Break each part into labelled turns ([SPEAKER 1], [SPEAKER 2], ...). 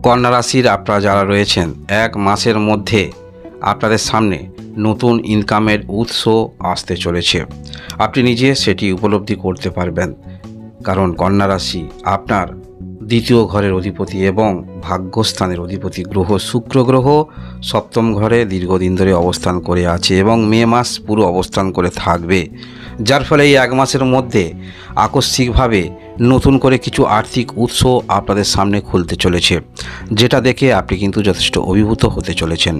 [SPEAKER 1] কন্যা রাশির আপনারা যারা রয়েছেন, এক মাসের মধ্যে আপনাদের সামনে নতুন ইনকামের উৎস আসতে চলেছে। আপনি নিজে সেটি উপলব্ধি করতে পারবেন, কারণ কন্যা রাশি আপনার দ্বিতীয় ঘরের অধিপতি এবং ভাগ্যস্থানের অধিপতি গ্রহ শুক্র গ্রহ সপ্তম ঘরে দীর্ঘদিন ধরে অবস্থান করে আছে এবং মে মাস পুরো অবস্থান করে থাকবে, যার ফলে এই এক মাসের মধ্যে আকস্মিকভাবে নতুন করে কিছু আর্থিক উৎস আপনাদের সামনে খুলতে চলেছে, যেটা দেখে আপনি কিন্তু যথেষ্ট অভিভূত হতে চলেছেন।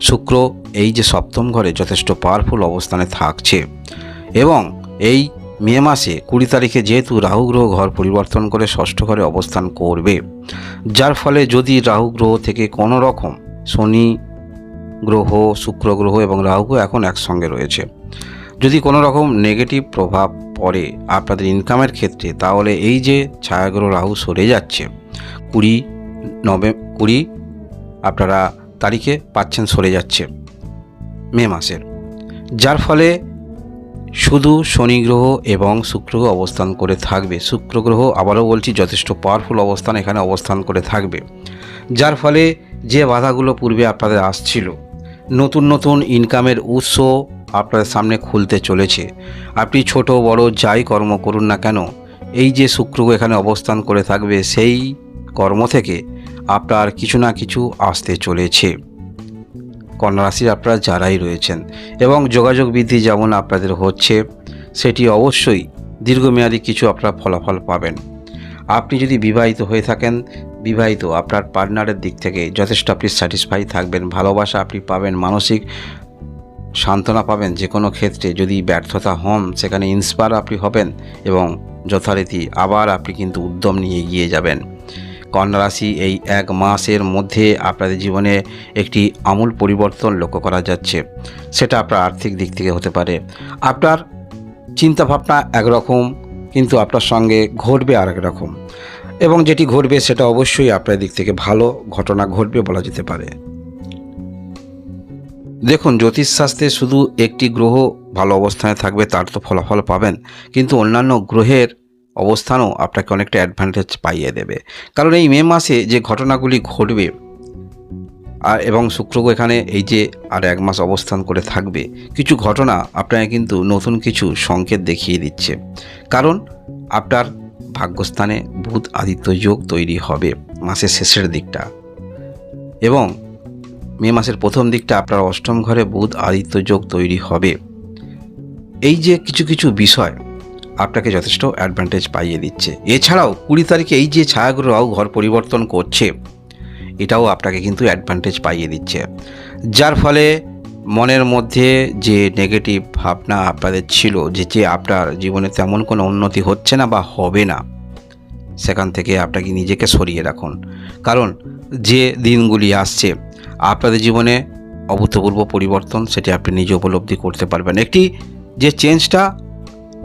[SPEAKER 1] শুক্র এই যে সপ্তম ঘরে যথেষ্ট পাওয়ারফুল অবস্থানে থাকছে এবং এই মে মাসে 20 তারিখে যেহেতু রাহু গ্রহ ঘর পরিবর্তন করে ষষ্ঠ ঘরে অবস্থান করবে, যার ফলে যদি রাহু গ্রহ থেকে কোনো রকম শনি গ্রহ, শুক্র গ্রহ এবং রাহু গ্রহ এখন একসঙ্গে রয়েছে, যদি কোনো রকম নেগেটিভ প্রভাব পড়ে আপনাদের ইনকামের ক্ষেত্রে, তাহলে এই যে ছায়াগ্রহ রাহু সরে যাচ্ছে 20 আপনারা তারিখে পাচ্ছেন সরে যাচ্ছে মে মাসের, যার ফলে শুধু শনি গ্রহ এবং শুক্র গ্রহ অবস্থান করে থাকবে। শুক্র গ্রহ আবারও বলছি যথেষ্ট পাওয়ারফুল অবস্থান এখানে অবস্থান করে থাকবে, যার ফলে যে বাধাগুলো পূর্বে আপনাদের আসছিল, নতুন নতুন ইনকামের উৎস আপনাদের সামনে খুলতে চলেছে। আপনি ছোট বড় যাই কর্ম করুন না কেন, এই যে শুক্র এখানে অবস্থান করে থাকবে, সেই কর্ম থেকে আপনার কিছু না কিছু আসতে চলেছে কন্যা রাশির আপনারা যারাই রয়েছেন। এবং যোগাযোগ বৃদ্ধি যেমন আপনাদের হচ্ছে, সেটি অবশ্যই দীর্ঘমেয়াদী কিছু আপনারা ফলাফল পাবেন। আপনি যদি বিবাহিত হয়ে থাকেন, বিবাহিত আপনার পার্টনারের দিক থেকে যথেষ্ট আপনি স্যাটিসফাই থাকবেন, ভালোবাসা আপনি পাবেন, মানসিক সান্ত্বনা পাবেন। যে কোনো ক্ষেত্রে যদি ব্যর্থতা হন, সেখানে ইন্সপায়ার আপনি হবেন এবং যথারীতি আবার আপনি কিন্তু উদ্যম নিয়ে এগিয়ে যাবেন। কন্যা রাশি এই এক মাসের মধ্যে আপনাদের জীবনে একটি আমূল পরিবর্তন লক্ষ্য করা যাচ্ছে। সেটা আপনার আর্থিক দিক থেকে হতে পারে, আপনার চিন্তাভাবনা একরকম কিন্তু আপনার সঙ্গে ঘটবে আর একরকম, এবং যেটি ঘটবে সেটা অবশ্যই আপনার দিক থেকে ভালো ঘটনা ঘটবে বলা যেতে পারে। দেখুন, জ্যোতিষশাস্ত্রে শুধু একটি গ্রহ ভালো অবস্থানে থাকবে তার তো ফলাফল পাবেন, কিন্তু অন্যান্য গ্রহের অবস্থানও আপনাকে অনেকটা অ্যাডভান্টেজ পাইয়ে দেবে। কারণ এই মে মাসে যে ঘটনাগুলি ঘটবে এবং শুক্র এখানে এই যে আর এক মাস অবস্থান করে থাকবে, কিছু ঘটনা আপনাকে কিন্তু নতুন কিছু সংকেত দেখিয়ে দিচ্ছে। কারণ আপনার ভাগ্যস্থানে বুধ আদিত্য যোগ তৈরি হবে মাসের শেষের দিকটা, এবং মে মাসের প্রথম দিকটা আপনার অষ্টম ঘরে বুধ আদিত্য যোগ তৈরি হবে। এই যে কিছু কিছু বিষয় আপনাকে যথেষ্ট অ্যাডভান্টেজ পাইয়ে দিচ্ছে। এছাড়াও 20 তারিখে এই যে ছায়াগ্রহ রাহু ঘর পরিবর্তন করছে, এটাও আপনাকে কিন্তু অ্যাডভান্টেজ পাইয়ে দিচ্ছে, যার ফলে মনের মধ্যে যে নেগেটিভ ভাবনা আপনাদের ছিল যে আপনার জীবনে তেমন কোনো উন্নতি হচ্ছে না বা হবে না, সেখান থেকে আপনাকে নিজেকে সরিয়ে রাখুন। কারণ যে দিনগুলি আসছে আপনাদের জীবনে অভূতপূর্ব পরিবর্তন, সেটি আপনি নিজে উপলব্ধি করতে পারবেন। একটি যে চেঞ্জটা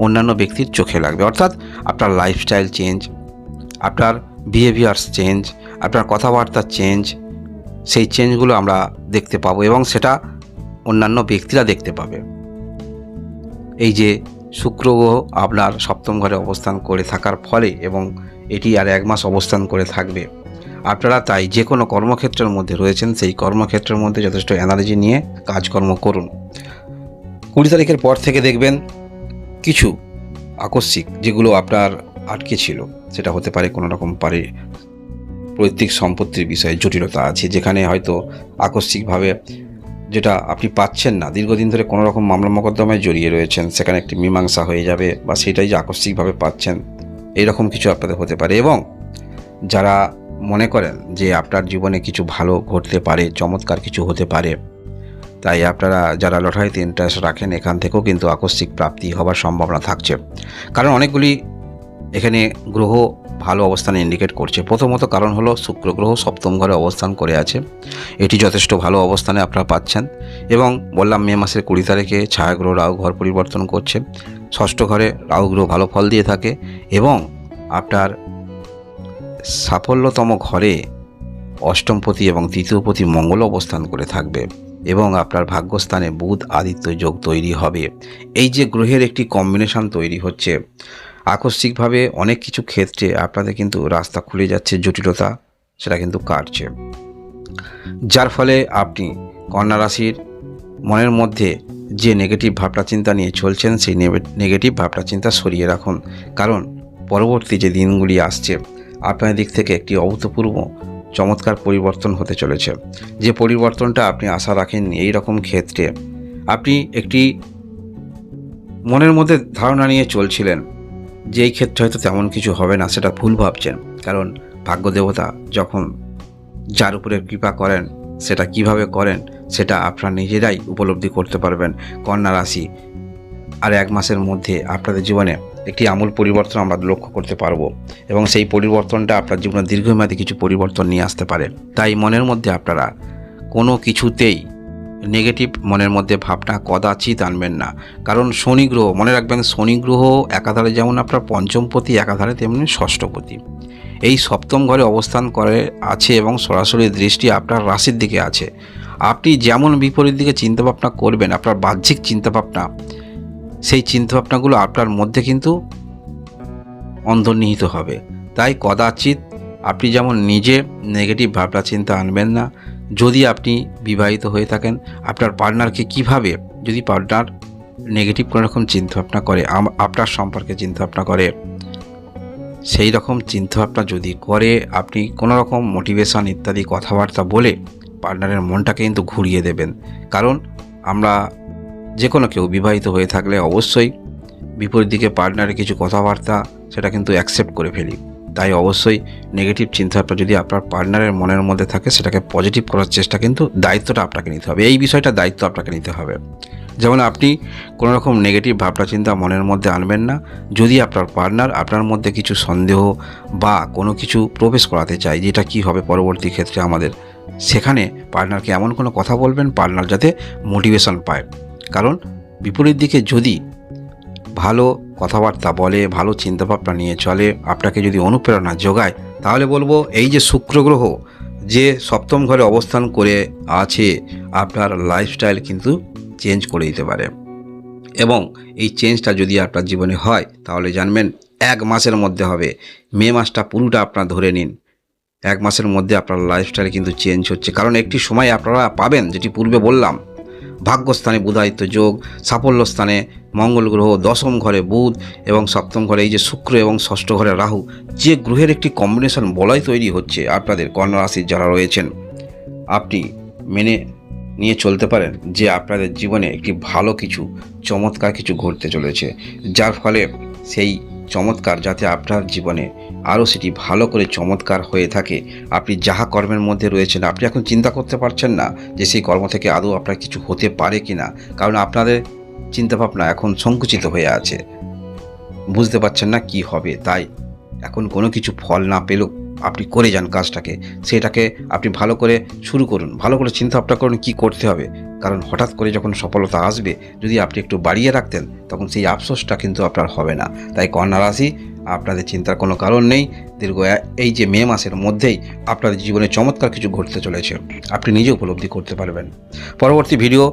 [SPEAKER 1] অন্যান্য ব্যক্তির চোখে লাগবে, অর্থাৎ আপনার লাইফস্টাইল চেঞ্জ, আপনার বিহেভিয়ার্স চেঞ্জ, আপনার কথাবার্তার চেঞ্জ, সেই চেঞ্জগুলো আমরা দেখতে পাবো এবং সেটা অন্যান্য ব্যক্তিরা দেখতে পাবে। এই যে শুক্র গ্রহ আপনার সপ্তম ঘরে অবস্থান করে থাকার ফলে, এবং এটি আর এক মাস অবস্থান করে থাকবে, আপনারা তাই যে কোনো কর্মক্ষেত্রের মধ্যে রয়েছেন সেই কর্মক্ষেত্রের মধ্যে যথেষ্ট এনার্জি নিয়ে কাজকর্ম করুন। 20 তারিখের পর থেকে দেখবেন কিছু আকস্মিক যেগুলো আপনার আটকে ছিল, সেটা হতে পারে কোনো রকম পৈতৃক সম্পত্তির বিষয়ে জটিলতা আছে, যেখানে হয়তো আকস্মিকভাবে যেটা আপনি পাচ্ছেন না, দীর্ঘদিন ধরে কোনো রকম মামলা মোকদ্দমায় জড়িয়ে রয়েছেন, সেখানে একটি মীমাংসা হয়ে যাবে, বা সেটাই যে আকস্মিকভাবে পাচ্ছেন, এইরকম কিছু আপনাদের হতে পারে। এবং যারা মনে করেন যে আপনার জীবনে কিছু ভালো ঘটতে পারে, চমৎকার কিছু হতে পারে, তাই আপনারা যারা লটারিতে ইন্টারেস্ট রাখেন, এখান থেকেও কিন্তু আকস্মিক প্রাপ্তি হওয়ার সম্ভাবনা থাকছে। কারণ অনেকগুলি এখানে গ্রহ ভালো অবস্থানে ইন্ডিকেট করছে। প্রথমত কারণ হলো শুক্র গ্রহ সপ্তম ঘরে অবস্থান করে আছে, এটি যথেষ্ট ভালো অবস্থানে আপনারা পাচ্ছেন। এবং বললাম মে মাসের 20 তারিখে ছায়াগ্রহ রাহু ঘর পরিবর্তন করছে, ষষ্ঠ ঘরে রাহু গ্রহ ভালো ফল দিয়ে থাকে, এবং আপনার সাফল্যতম ঘরে অষ্টমপতি এবং তৃতীয়পতি মঙ্গল অবস্থান করে থাকবে, এবং আপনার ভাগ্যস্থানে বুধ আদিত্য যোগ তৈরি হবে। এই যে গ্রহের একটি কম্বিনেশন তৈরি হচ্ছে, আকস্মিকভাবে অনেক কিছু ক্ষেত্রে আপনাদের কিন্তু রাস্তা খুলে যাচ্ছে জটিলতা সেটা কিন্তু কাটছে, যার ফলে আপনি কন্যা রাশির মনের মধ্যে যে নেগেটিভ ভাবনা চিন্তা নিয়ে চলছেন সেই নেগেটিভ ভাবনা চিন্তা সরিয়ে রাখুন। কারণ পরবর্তী যে দিনগুলি আসছে আপনার দিক থেকে একটি অভূতপূর্ব চমৎকার পরিবর্তন হতে চলেছে। যে পরিবর্তনটা আপনি আশা রাখেননি, এই রকম ক্ষেত্রে আপনি একটি মনের মধ্যে ধারণা নিয়ে চলছিলেন যে এই ক্ষেত্রে হয়তো তেমন কিছু হবে না, সেটা ভুল ভাবছেন। কারণ ভাগ্যদেবতা যখন যার উপরে কৃপা করেন সেটা কিভাবে করেন সেটা আপনারা নিজেরাই উপলব্ধি করতে পারবেন। কন্যা রাশি আর 1 মাসের মধ্যে আপনাদের জীবনে একটি আমূল পরিবর্তন আমরা লক্ষ্য করতে পারবো এবং সেই পরিবর্তনটা আপনার জীবনে দীর্ঘমেয়াদী কিছু পরিবর্তন নিয়ে আসতে পারে। তাই মনের মধ্যে আপনারা কোনো কিছুতেই নেগেটিভ মনের মধ্যে ভাবনা কদাচিৎ আনবেন না। কারণ শনি গ্রহ, মনে রাখবেন, শনি গ্রহ একাধারে যেমন আপনার পঞ্চমপতি, একাধারে তেমনি ষষ্ঠপতি। এই সপ্তম ঘরে অবস্থান করে আছে এবং সরাসরি দৃষ্টি আপনার রাশির দিকে আছে। আপনি যেমন বিপরীত দিকে চিন্তাভাবনা করবেন, আপনার বাহ্যিক চিন্তাভাবনা, সেই চিন্তাভাবনাগুলো আপনার মধ্যে কিন্তু অন্তর্নিহিত হবে। তাই কদাচিৎ আপনি যেমন নিজে নেগেটিভ ভাবনা চিন্তা আনবেন না। যদি আপনি বিবাহিত হয়ে থাকেন, আপনার পার্টনারকে কিভাবে, যদি পার্টনার নেগেটিভ কোনো রকম চিন্তাভাবনা করে, আপনার সম্পর্কে চিন্তাভাবনা করে, সেই রকম চিন্তাভাবনা যদি করে, আপনি কোনো রকম মোটিভেশন ইত্যাদি কথাবার্তা বলে পার্টনারের মনটাকে কিন্তু ঘুরিয়ে দেবেন। কারণ আমরা যে কোনো কেউ বিবাহিত হয়ে থাকলে অবশ্যই বিপরীত দিকে পার্টনারের কিছু কথাবার্তা সেটা কিন্তু অ্যাকসেপ্ট করে ফেলি। তাই অবশ্যই নেগেটিভ চিন্তাভাবনা যদি আপনার পার্টনারের মনের মধ্যে থাকে সেটাকে পজিটিভ করার চেষ্টা, কিন্তু দায়িত্বটা আপনাকে নিতে হবে। এই বিষয়টা দায়িত্ব আপনাকে নিতে হবে। যেমন আপনি কোনো রকম নেগেটিভ ভাবনা চিন্তা মনের মধ্যে আনবেন না। যদি আপনার পার্টনার আপনার মধ্যে কিছু সন্দেহ বা কোনো কিছু প্রবেশ করাতে চায়, যেটা কি হবে পরবর্তী ক্ষেত্রে আমাদের, সেখানে পার্টনারকে এমন কোনো কথা বলবেন পার্টনার যাতে মোটিভেশন পায়। কারণ বিপরীত দিকে যদি ভালো কথাবার্তা বলে, ভালো চিন্তাভাবনা নিয়ে চলে, আপনাকে যদি অনুপ্রেরণা যোগায়, তাহলে বলবো এই যে শুক্র গ্রহ যে সপ্তম ঘরে অবস্থান করে আছে, আপনার লাইফস্টাইল কিন্তু চেঞ্জ করে দিতে পারে। এবং এই চেঞ্জটা যদি আপনার জীবনে হয় তাহলে জানবেন 1 মাসের মধ্যে হবে। মে মাসটা পুরোটা আপনার ধরে নিন, 1 মাসের মধ্যে আপনার লাইফস্টাইল কিন্তু চেঞ্জ হচ্ছে। কারণ একটি সময় আপনারা পাবেন, যেটি পূর্বে বললাম, ভাগ্যস্থানে বুধায়িত্ব যোগ, সাফল্য স্থানে মঙ্গল গ্রহ, 10ম ঘরে বুধ এবং 7ম ঘরে এই যে শুক্র এবং 6ষ্ঠ ঘরে রাহু, যে গ্রহের একটি কম্বিনেশন বলাই তৈরি হচ্ছে আপনাদের কন্যা রাশির যারা রয়েছেন, আপনি মেনে নিয়ে চলতে পারেন যে আপনাদের জীবনে একটি ভালো কিছু চমৎকার কিছু ঘটতে চলেছে। যার ফলে সেই চমৎকার যাতে আপনার জীবনে আরও সেটি ভালো করে চমৎকার হয়ে থাকে। আপনি যাহা কর্মের মধ্যে রয়েছেন, আপনি এখন চিন্তা করতে পারছেন না যে সেই কর্ম থেকে আদৌ আপনার কিছু হতে পারে কি না। কারণ আপনাদের চিন্তাভাবনা এখন সংকুচিত হয়ে আছে, বুঝতে পারছেন না কি হবে। তাই এখন কোনো কিছু ফল না পেলেও আপনি করে যান কাজটাকে, সেটাকে আপনি ভালো করে শুরু করুন, ভালো করে চিন্তা ভাবনা করুন কী করতে হবে। কারণ হঠাৎ করে যখন সফলতা আসবে, যদি আপনি একটু বাড়িয়ে রাখতেন তখন সেই আফসোসটা কিন্তু আপনার হবে না। তাই কন্যা রাশি, আপনাদের চিন্তার কোনো কারণ নেই। দীর্ঘ এই যে মে মাসের মধ্যেই আপনাদের জীবনে চমৎকার কিছু ঘটতে চলেছে, আপনি নিজে উপলব্ধি করতে পারবেন। পরবর্তী ভিডিও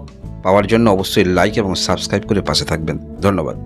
[SPEAKER 1] পাওয়ার জন্য অবশ্যই লাইক এবং সাবস্ক্রাইব করে পাশে থাকবেন। ধন্যবাদ।